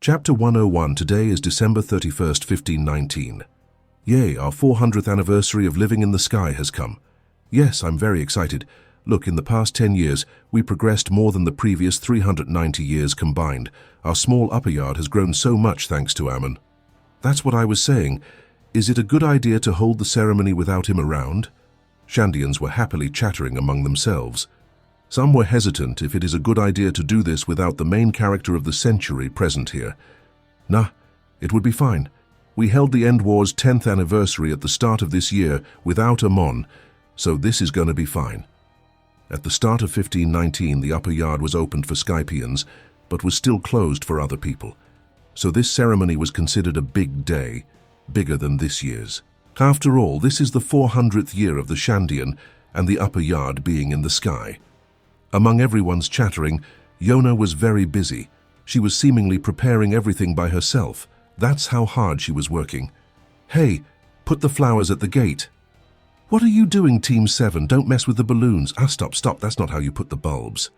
Chapter 101. Today is December 31st, 1519. Yay, our 400th anniversary of living in the sky has come. Yes, I'm very excited. Look, in the past 10 years, we progressed more than the previous 390 years combined. Our small upper yard has grown so much thanks to Amon. That's what I was saying. Is it a good idea to hold the ceremony without him around? Shandians were happily chattering among themselves. Some were hesitant if it is a good idea to do this without the main character of the century present here. Nah, it would be fine. We held the End War's 10th anniversary at the start of this year without Amon, so this is going to be fine. At the start of 1519, the upper yard was opened for Skypieans, but was still closed for other people. So this ceremony was considered a big day, bigger than this year's. After all, this is the 400th year of the Shandian and the upper yard being in the sky. Among everyone's chattering, Yona was very busy. She was seemingly preparing everything by herself. That's how hard she was working. Hey, put the flowers at the gate. What are you doing, Team 7? Don't mess with the balloons. Stop, that's not how you put the bulbs.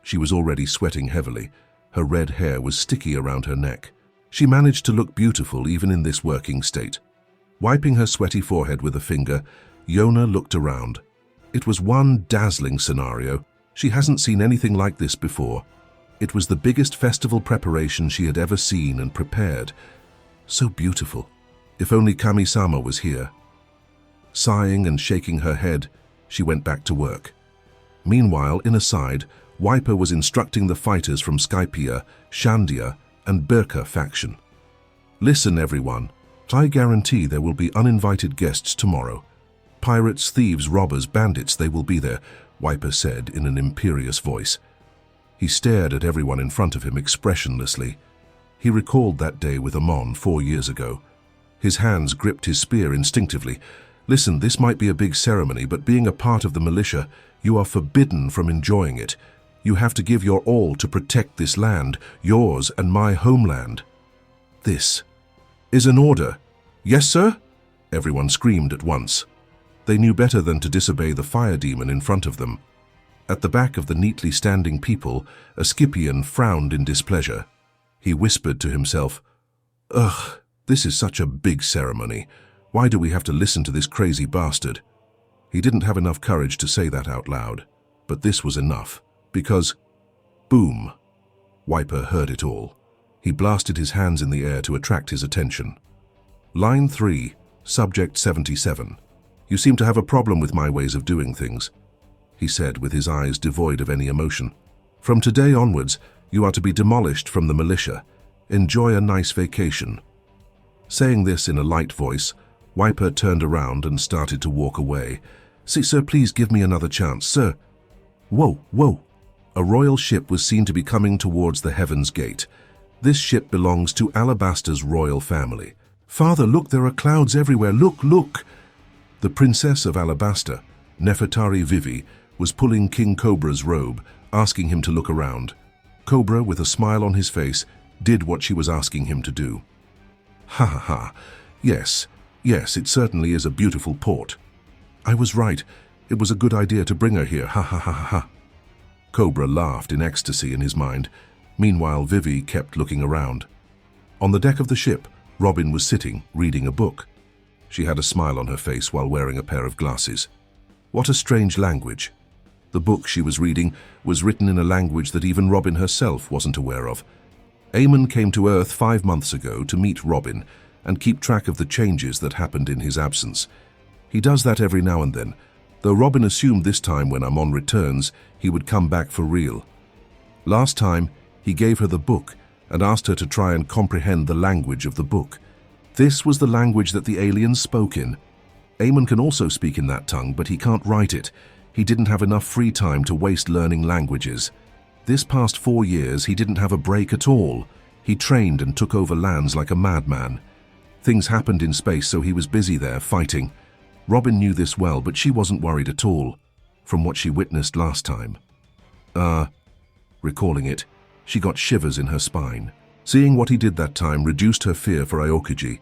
She was already sweating heavily. Her red hair was sticky around her neck. She managed to look beautiful even in this working state. Wiping her sweaty forehead with a finger, Yona looked around. It was one dazzling scenario. She hasn't seen anything like this before. It was the biggest festival preparation she had ever seen and prepared. So beautiful. If only Kami-sama was here. Sighing and shaking her head, she went back to work. Meanwhile, in a side, Wiper was instructing the fighters from Skypia, Shandia, and Birka faction. Listen, everyone. I guarantee there will be uninvited guests tomorrow. Pirates, thieves, robbers, bandits, they will be there, Wiper said in an imperious voice. He stared at everyone in front of him expressionlessly. He recalled that day with Amon 4 years ago. His hands gripped his spear instinctively. Listen, this might be a big ceremony, but being a part of the militia, you are forbidden from enjoying it. You have to give your all to protect this land, yours and my homeland. This is an order. Yes, sir? Everyone screamed at once. They knew better than to disobey the fire demon in front of them. At the back of the neatly standing people, a Skypiean frowned in displeasure. He whispered to himself, "Ugh, this is such a big ceremony. Why do we have to listen to this crazy bastard?" He didn't have enough courage to say that out loud, but this was enough, because, boom, Wiper heard it all. He blasted his hands in the air to attract his attention. Line 3, Subject 77. "You seem to have a problem with my ways of doing things," he said with his eyes devoid of any emotion. "From today onwards, you are to be demolished from the militia. Enjoy a nice vacation." Saying this in a light voice, Wiper turned around and started to walk away. Sir, please give me another chance, sir." Whoa. A royal ship was seen to be coming towards the Heaven's Gate. This ship belongs to Alabaster's royal family. "Father, look, there are clouds everywhere. Look. The Princess of Alabaster, Nefertari Vivi, was pulling King Cobra's robe, asking him to look around. Cobra, with a smile on his face, did what she was asking him to do. Ha. Yes, it certainly is a beautiful port. I was right. It was a good idea to bring her here. Ha. Cobra laughed in ecstasy in his mind. Meanwhile, Vivi kept looking around. On the deck of the ship, Robin was sitting, reading a book. She had a smile on her face while wearing a pair of glasses. What a strange language. The book she was reading was written in a language that even Robin herself wasn't aware of. Amon came to Earth 5 months ago to meet Robin and keep track of the changes that happened in his absence. He does that every now and then, though Robin assumed this time when Amon returns, he would come back for real. Last time, he gave her the book and asked her to try and comprehend the language of the book. This was the language that the aliens spoke in. Amon can also speak in that tongue, but he can't write it. He didn't have enough free time to waste learning languages. This past 4 years, he didn't have a break at all. He trained and took over lands like a madman. Things happened in space, so he was busy there, fighting. Robin knew this well, but she wasn't worried at all, from what she witnessed last time. Recalling it, she got shivers in her spine. Seeing what he did that time reduced her fear for Aokiji.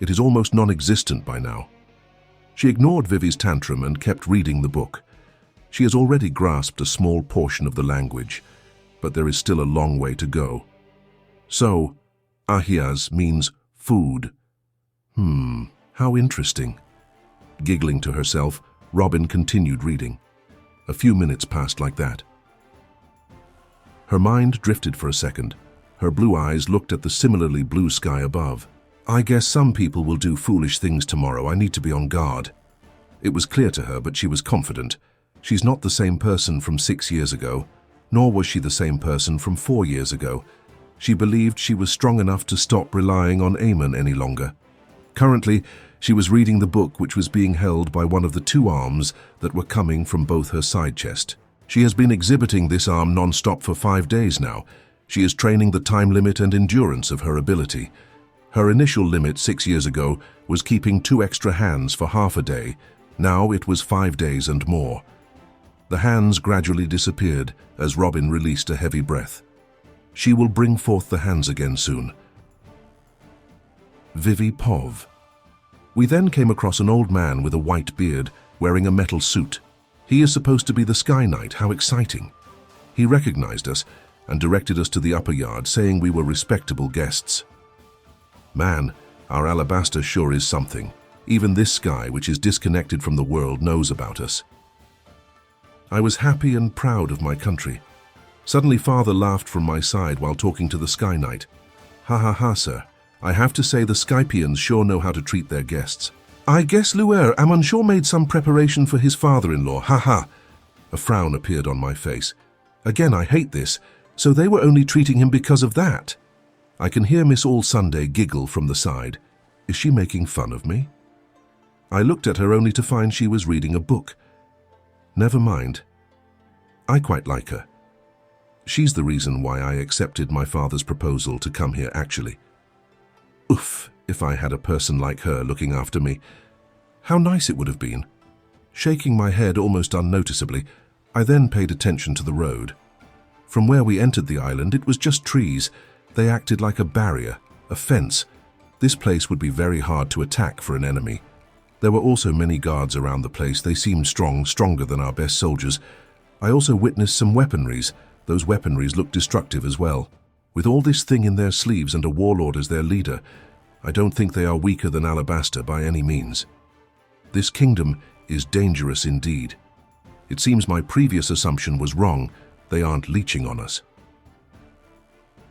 It is almost non-existent by now. She ignored Vivi's tantrum and kept reading the book. She has already grasped a small portion of the language, but there is still a long way to go. So, ahiaz means food. How interesting. Giggling to herself, Robin continued reading. A few minutes passed like that. Her mind drifted for a second. Her blue eyes looked at the similarly blue sky above. I guess some people will do foolish things tomorrow. I need to be on guard. It was clear to her, but she was confident. She's not the same person from 6 years ago, nor was she the same person from 4 years ago. She believed she was strong enough to stop relying on Amon any longer. Currently, she was reading the book which was being held by one of the 2 arms that were coming from both her side chest. She has been exhibiting this arm non-stop for 5 days now. She is training the time limit and endurance of her ability. Her initial limit 6 years ago was keeping 2 extra hands for half a day. Now it was 5 days and more. The hands gradually disappeared as Robin released a heavy breath. She will bring forth the hands again soon. Vivi Pov. We then came across an old man with a white beard, wearing a metal suit. He is supposed to be the Sky Knight. How exciting. He recognized us and directed us to the upper yard, saying we were respectable guests. Man, our alabaster sure is something. Even this sky, which is disconnected from the world, knows about us. I was happy and proud of my country. Suddenly Father laughed from my side while talking to the Sky Knight. Ha ha ha, sir. I have to say the Skypieans sure know how to treat their guests. I guess Amon sure made some preparation for his father-in-law. Ha ha. A frown appeared on my face. Again, I hate this. So they were only treating him because of that. I can hear Miss All Sunday giggle from the side. Is she making fun of me? I looked at her only to find she was reading a book. Never mind. I quite like her. She's the reason why I accepted my father's proposal to come here actually. Oof, if I had a person like her looking after me. How nice it would have been. Shaking my head almost unnoticeably, I then paid attention to the road. From where we entered the island, it was just trees. They acted like a barrier, a fence. This place would be very hard to attack for an enemy. There were also many guards around the place. They seemed strong, stronger than our best soldiers. I also witnessed some weaponries. Those weaponries looked destructive as well. With all this thing in their sleeves and a warlord as their leader, I don't think they are weaker than Alabaster by any means. This kingdom is dangerous indeed. It seems my previous assumption was wrong. They aren't leeching on us.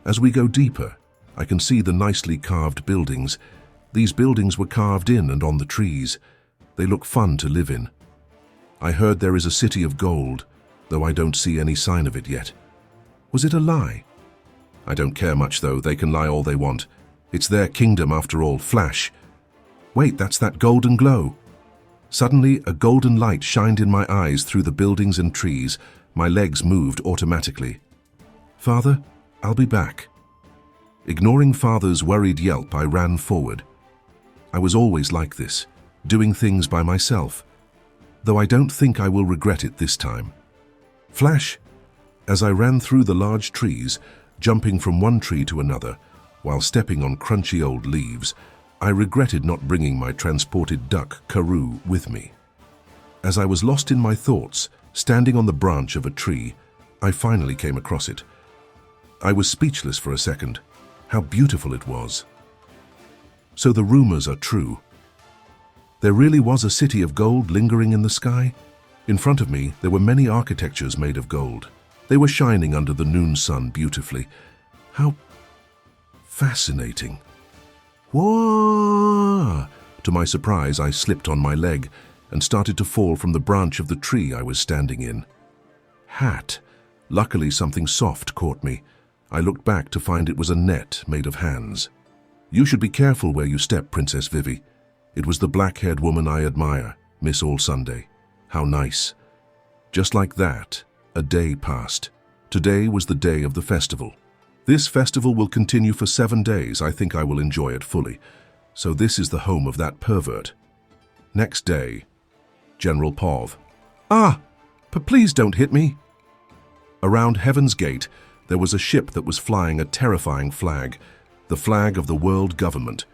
As we go deeper, I can see the nicely carved buildings. These buildings were carved in and on the trees. They look fun to live in. I heard there is a city of gold, though I don't see any sign of it yet. Was it a lie? I don't care much though, they can lie all they want. It's their kingdom after all. Flash. Wait, that's that golden glow. Suddenly, a golden light shined in my eyes through the buildings and trees. My legs moved automatically. Father, I'll be back. Ignoring Father's worried yelp, I ran forward. I was always like this, doing things by myself, though I don't think I will regret it this time. Flash! As I ran through the large trees, jumping from one tree to another, while stepping on crunchy old leaves, I regretted not bringing my transported duck, Karoo, with me. As I was lost in my thoughts, standing on the branch of a tree, I finally came across it. I was speechless for a second. How beautiful it was. So the rumors are true. There really was a city of gold lingering in the sky. In front of me, there were many architectures made of gold. They were shining under the noon sun beautifully. How fascinating. Whoa! To my surprise, I slipped on my leg and started to fall from the branch of the tree I was standing in. Hat. Luckily, something soft caught me. I looked back to find it was a net made of hands. You should be careful where you step, Princess Vivi. It was the black-haired woman I admire, Miss All Sunday. How nice. Just like that, a day passed. Today was the day of the festival. This festival will continue for 7 days. I think I will enjoy it fully. So this is the home of that pervert. Next day, General Pov. Please don't hit me. Around Heaven's Gate, there was a ship that was flying a terrifying flag, the flag of the world government.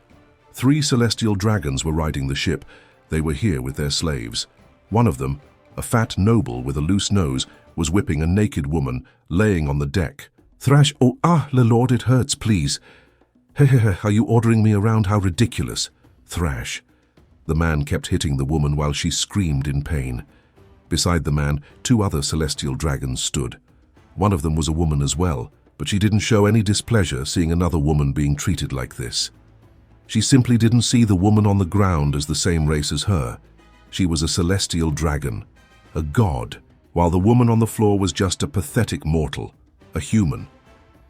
3 celestial dragons were riding the ship. They were here with their slaves. One of them, a fat noble with a loose nose, was whipping a naked woman laying on the deck. Thrash, oh, lord, it hurts, please. Hehehe, are you ordering me around? How ridiculous. Thrash. The man kept hitting the woman while she screamed in pain. Beside the man, 2 other celestial dragons stood. One of them was a woman as well, but she didn't show any displeasure seeing another woman being treated like this. She simply didn't see the woman on the ground as the same race as her. She was a celestial dragon, a god, while the woman on the floor was just a pathetic mortal, a human.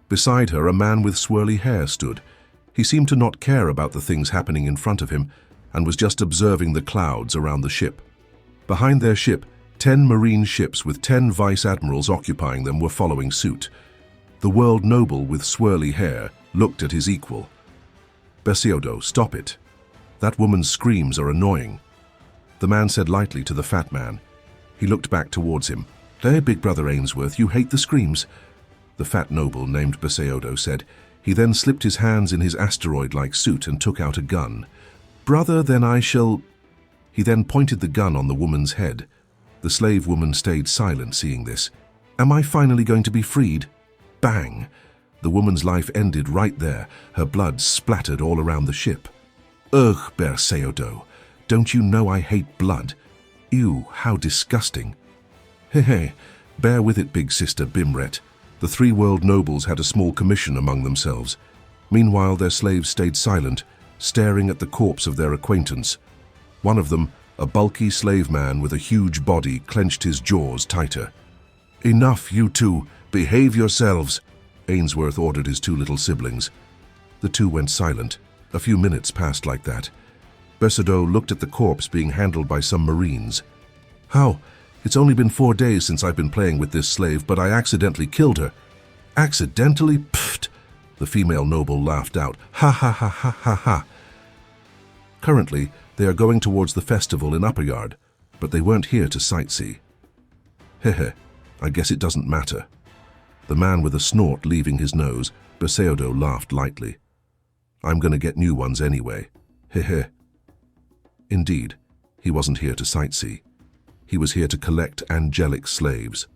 Beside her, a man with swirly hair stood. He seemed to not care about the things happening in front of him and was just observing the clouds around the ship. Behind their ship, 10 marine ships with 10 vice admirals occupying them were following suit. The world noble with swirly hair looked at his equal. Besiodo, stop it. That woman's screams are annoying. The man said lightly to the fat man. He looked back towards him. There, big brother Ainsworth, you hate the screams. The fat noble named Besiodo said. He then slipped his hands in his asteroid-like suit and took out a gun. Brother, then I shall... He then pointed the gun on the woman's head. The slave woman stayed silent seeing this. Am I finally going to be freed? Bang! The woman's life ended right there. Her blood splattered all around the ship. Ugh, Besiodo. Don't you know I hate blood? Ew, how disgusting. Hey, bear with it, big sister Bimret. The 3 world nobles had a small commission among themselves. Meanwhile, their slaves stayed silent, staring at the corpse of their acquaintance. One of them, a bulky slave man with a huge body, clenched his jaws tighter. Enough, you two. Behave yourselves, Ainsworth ordered his 2 little siblings. The 2 went silent. A few minutes passed like that. Besiodo looked at the corpse being handled by some marines. How? It's only been 4 days since I've been playing with this slave, but I accidentally killed her. Accidentally? Pfft! The female noble laughed out. Ha ha ha ha ha ha. Currently, they are going towards the festival in Upper Yard, but they weren't here to sightsee. Hehe, I guess it doesn't matter. The man with a snort leaving his nose, Besiodo laughed lightly. I'm going to get new ones anyway. Hehe. Indeed, he wasn't here to sightsee. He was here to collect angelic slaves.